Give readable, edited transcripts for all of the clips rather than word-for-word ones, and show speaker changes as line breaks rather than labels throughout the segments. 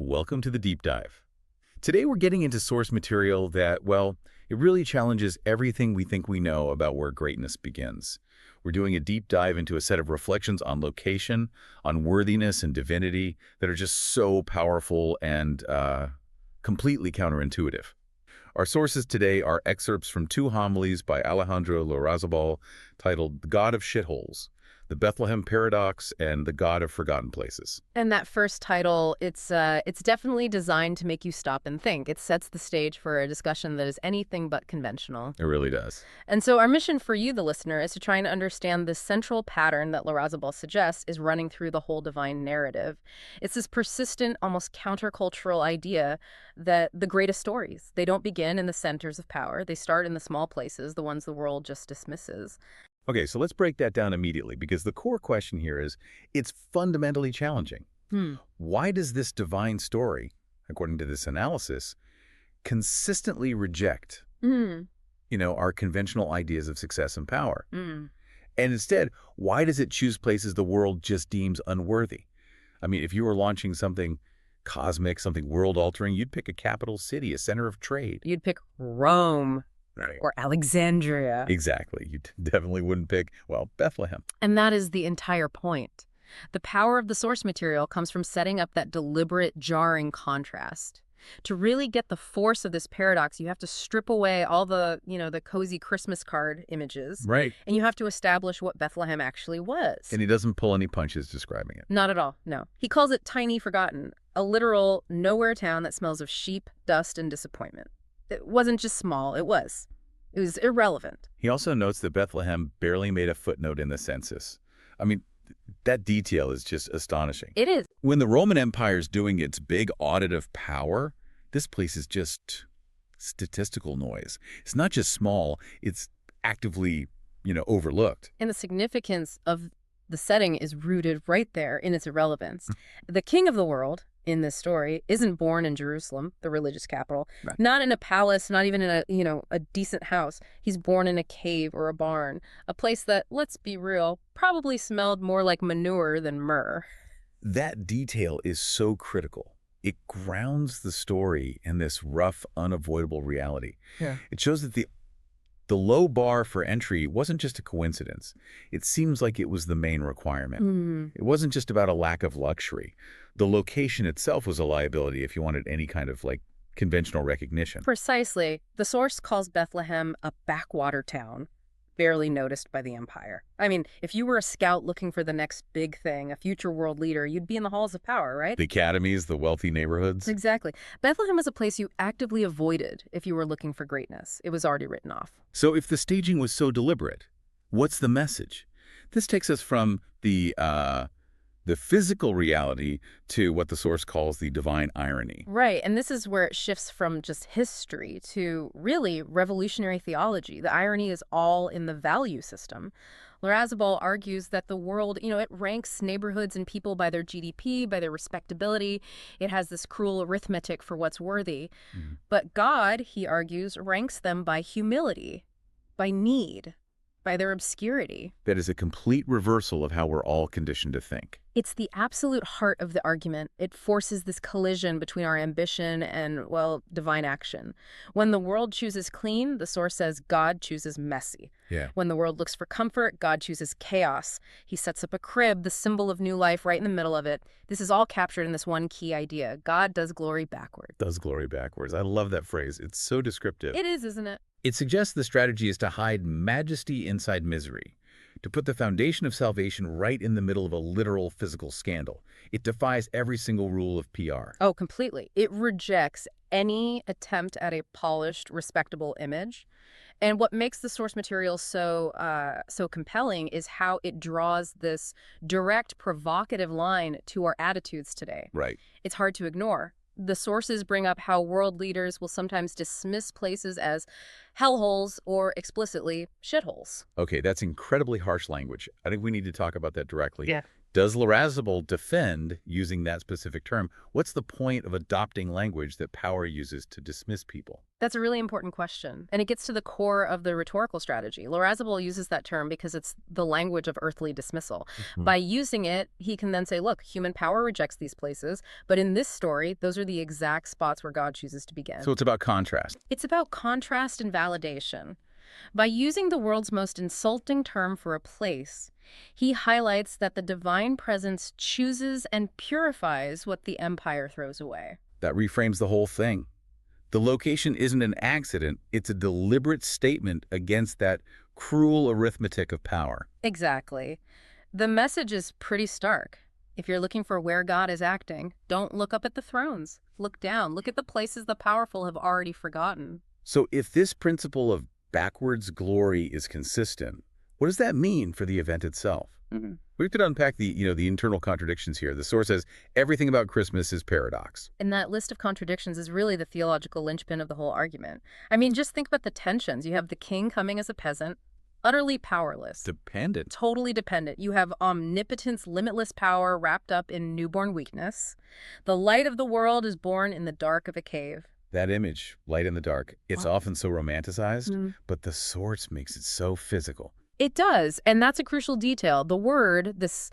Welcome to the deep dive. Today we're getting into source material that, well, it really challenges everything we think we know about where greatness begins. We're doing a deep dive into a set of reflections on location, on worthiness and divinity that are just so powerful and completely counterintuitive. Our sources today are excerpts from two homilies by Alejandro Larrazabal titled The God of Shitholes, The Bethlehem Paradox, and The God of Forgotten Places.
And that first title, it's definitely designed to make you stop and think. It sets the stage for a discussion that is anything but conventional.
It really does.
And so our mission for you, the listener, is to try and understand the central pattern that Larrazabal suggests is running through the whole divine narrative. It's this persistent, almost countercultural idea that the greatest stories, they don't begin in the centers of power. They start in the small places, the ones the world just dismisses.
Okay, so let's break that down immediately, because the core question here is, it's fundamentally challenging. Why does this divine story, according to this analysis, consistently reject, our conventional ideas of success and power? And instead, why does it choose places the world just deems unworthy? I mean, if you were launching something cosmic, something world-altering, you'd pick a capital city, a center of trade.
You'd pick Rome.
Right.
Or Alexandria.
Exactly. You definitely wouldn't pick, well, Bethlehem.
And that is the entire point. The power of the source material comes from setting up that deliberate, jarring contrast. To really get the force of this paradox, you have to strip away all the, the cozy Christmas card images.
Right.
And you have to establish what Bethlehem actually was.
And he doesn't pull any punches describing it.
Not at all, no. He calls it tiny forgotten, a literal nowhere town that smells of sheep, dust, and disappointment. It wasn't just small, it was irrelevant.
He also notes that Bethlehem barely made a footnote in the census. I mean, that detail is just astonishing.
It is.
When the Roman Empire is doing its big audit of power, this place is just statistical noise. It's not just small, it's actively, overlooked.
And the significance of the setting is rooted right there in its irrelevance. The king of the world in this story isn't born in Jerusalem, the religious capital,
Right.
Not in a palace, not even in a decent house. He's born in a cave or a barn, a place that, let's be real, probably smelled more like manure than myrrh.
That detail is so critical. It grounds the story in this rough, unavoidable reality.
Yeah.
It shows that the low bar for entry wasn't just a coincidence. It seems like it was the main requirement. It wasn't just about a lack of luxury. The location itself was a liability if you wanted any kind of, conventional recognition.
Precisely. The source calls Bethlehem a backwater town, barely noticed by the empire. I mean, if you were a scout looking for the next big thing, a future world leader, you'd be in the halls of power, right?
The academies, the wealthy neighborhoods.
Exactly. Bethlehem is a place you actively avoided if you were looking for greatness. It was already written off.
So if the staging was so deliberate, what's the message? This takes us from the physical reality to what the source calls the divine irony.
Right, and this is where it shifts from just history to really revolutionary theology. The irony is all in the value system. Larrazabal argues that the world, it ranks neighborhoods and people by their GDP, by their respectability. It has this cruel arithmetic for what's worthy. But God, he argues, ranks them by humility, by need, by their obscurity.
That is a complete reversal of how we're all conditioned to think.
It's the absolute heart of the argument. It forces this collision between our ambition and, divine action. When the world chooses clean, the source says God chooses messy.
Yeah.
When the world looks for comfort, God chooses chaos. He sets up a crib, the symbol of new life, right in the middle of it. This is all captured in this one key idea. God does glory backwards.
Does glory backwards. I love that phrase. It's so descriptive.
It is, isn't it?
It suggests the strategy is to hide majesty inside misery, to put the foundation of salvation right in the middle of a literal physical scandal. It defies every single rule of PR.
Oh, completely. It rejects any attempt at a polished, respectable image. And what makes the source material so compelling is how it draws this direct, provocative line to our attitudes today.
Right.
It's hard to ignore. The sources bring up how world leaders will sometimes dismiss places as hellholes or explicitly shitholes.
Okay, that's incredibly harsh language. I think we need to talk about that directly.
Yeah.
Does Larrazabal defend using that specific term? What's the point of adopting language that power uses to dismiss people?
That's a really important question, and it gets to the core of the rhetorical strategy. Larrazabal uses that term because it's the language of earthly dismissal.
Mhm.
By using it, he can then say, look, human power rejects these places, but in this story, those are the exact spots where God chooses to
So
begin.
it's about contrast.
It's about contrast and validation. By using the world's most insulting term for a place, he highlights that the divine presence chooses and purifies what the empire throws away.
That reframes the whole thing. The location isn't an accident, it's a deliberate statement against that cruel arithmetic of power.
Exactly. The message is pretty stark. If you're looking for where God is acting, don't look up at the thrones. Look down. Look at the places the powerful have already forgotten.
So if this principle of backwards glory is consistent, what does that mean for the event itself?
Mhm.
We could unpack the internal contradictions here. The source says everything about Christmas is paradox.
And that list of contradictions is really the theological linchpin of the whole argument. I mean, just think about the tensions. You have the king coming as a peasant, utterly powerless,
Dependent.
totally dependent. You have omnipotence, limitless power wrapped up in newborn weakness. The light of the world is born in the dark of a cave.
That image, light in the dark, it's often so romanticized,
Mm.
but the source makes it so physical.
It does, and that's a crucial detail. The word, this,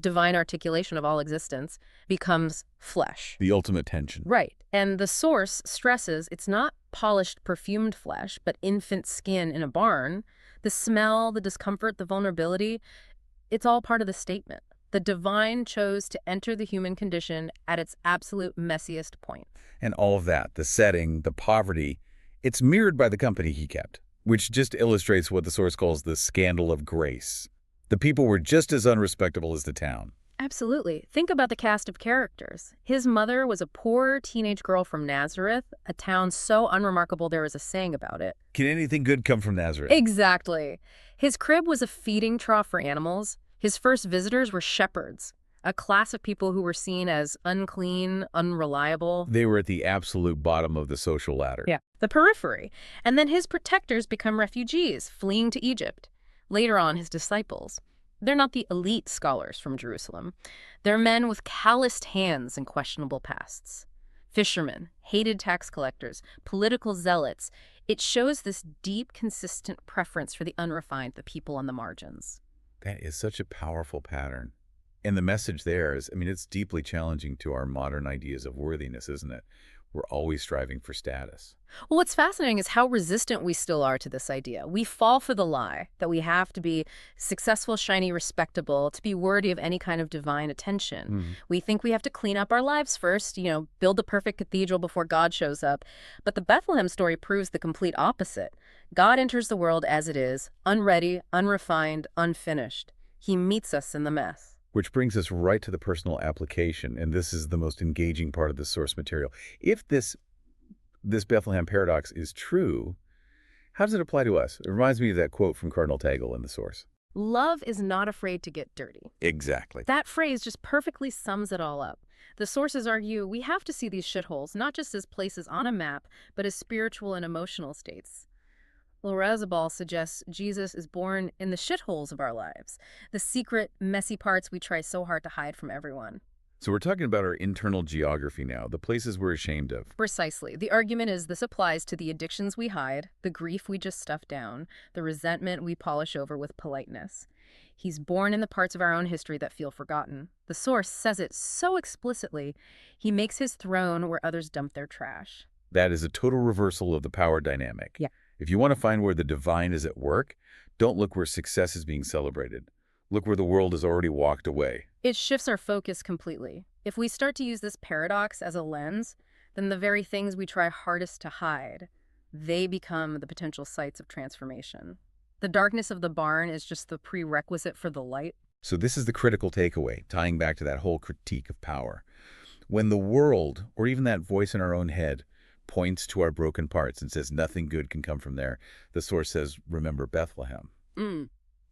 divine articulation of all existence, becomes flesh.
The ultimate tension.
Right. And the source stresses it's not polished, perfumed flesh, but infant skin in a barn. The smell, the discomfort, the vulnerability, it's all part of the statement. The divine chose to enter the human condition at its absolute messiest point.
And all of that, the setting, the poverty, it's mirrored by the company he kept, which just illustrates what the source calls the scandal of grace. The people were just as unrespectable as the town.
Absolutely. Think about the cast of characters. His mother was a poor teenage girl from Nazareth, a town so unremarkable there was a saying about it.
Can anything good come from Nazareth?
Exactly. His crib was a feeding trough for animals. His first visitors were shepherds, a class of people who were seen as unclean, unreliable.
They were at the absolute bottom of the social ladder.
Yeah. The periphery. And then his protectors become refugees, fleeing to Egypt. Later on, his disciples. They're not the elite scholars from Jerusalem. They're men with calloused hands and questionable pasts. Fishermen, hated tax collectors, political zealots. It shows this deep, consistent preference for the unrefined, the people on the margins.
That is such a powerful pattern. And the message there is, it's deeply challenging to our modern ideas of worthiness, isn't it? We're always striving for status.
Well, what's fascinating is how resistant we still are to this idea. We fall for the lie that we have to be successful, shiny, respectable to be worthy of any kind of divine attention. We think we have to clean up our lives first, build the perfect cathedral before God shows up. But the Bethlehem story proves the complete opposite. God enters the world as it is, unready, unrefined, unfinished. He meets us in the mess.
Which brings us right to the personal application, and this is the most engaging part of the source material. If this Bethlehem paradox is true, how does it apply to us? It reminds me of that quote from Cardinal Tagle in the source.
Love is not afraid to get dirty.
Exactly.
That phrase just perfectly sums it all up. The sources argue we have to see these shitholes not just as places on a map, but as spiritual and emotional states. Larrazabal suggests Jesus is born in the shitholes of our lives, the secret, messy parts we try so hard to hide from everyone.
So we're talking about our internal geography now, the places we're ashamed of.
Precisely. The argument is this applies to the addictions we hide, the grief we just stuff down, the resentment we polish over with politeness. He's born in the parts of our own history that feel forgotten. The source says it so explicitly, he makes his throne where others dump their trash.
That is a total reversal of the power dynamic.
Yeah.
If you want to find where the divine is at work, don't look where success is being celebrated. Look where the world has already walked away.
It shifts our focus completely. If we start to use this paradox as a lens, then the very things we try hardest to hide, they become the potential sites of transformation. The darkness of the barn is just the prerequisite for the light.
So this is the critical takeaway, tying back to that whole critique of power. When the world, or even that voice in our own head, points to our broken parts and says nothing good can come from there, the source says, remember Bethlehem.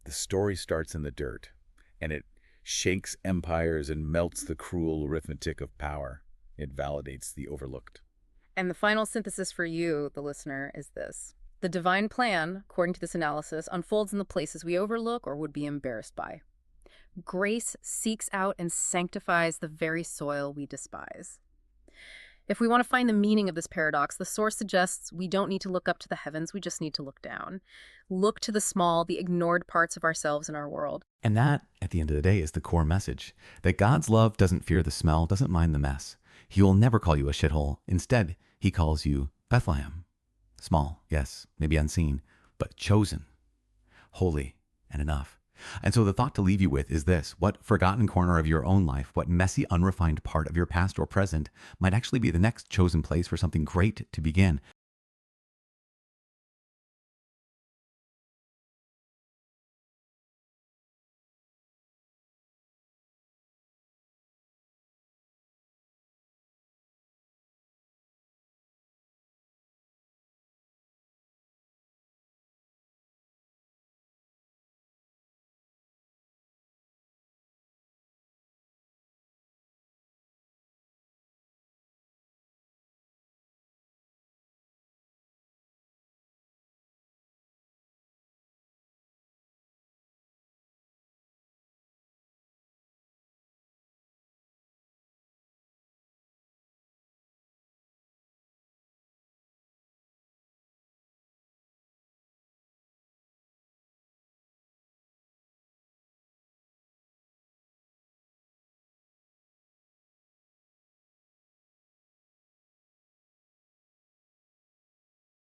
The story starts in the dirt, and it shakes empires and melts the cruel arithmetic of power. It validates the overlooked.
And the final synthesis for you, the listener, is this. The divine plan, according to this analysis, unfolds in the places we overlook or would be embarrassed by. Grace seeks out and sanctifies the very soil we despise. If we want to find the meaning of this paradox, the source suggests we don't need to look up to the heavens, we just need to look down. Look to the small, the ignored parts of ourselves and our world.
And that, at the end of the day, is the core message. That God's love doesn't fear the smell, doesn't mind the mess. He will never call you a shithole. Instead, he calls you Bethlehem. Small, yes, maybe unseen, but chosen, holy, and enough. And so the thought to leave you with is this: what forgotten corner of your own life, what messy, unrefined part of your past or present might actually be the next chosen place for something great to begin?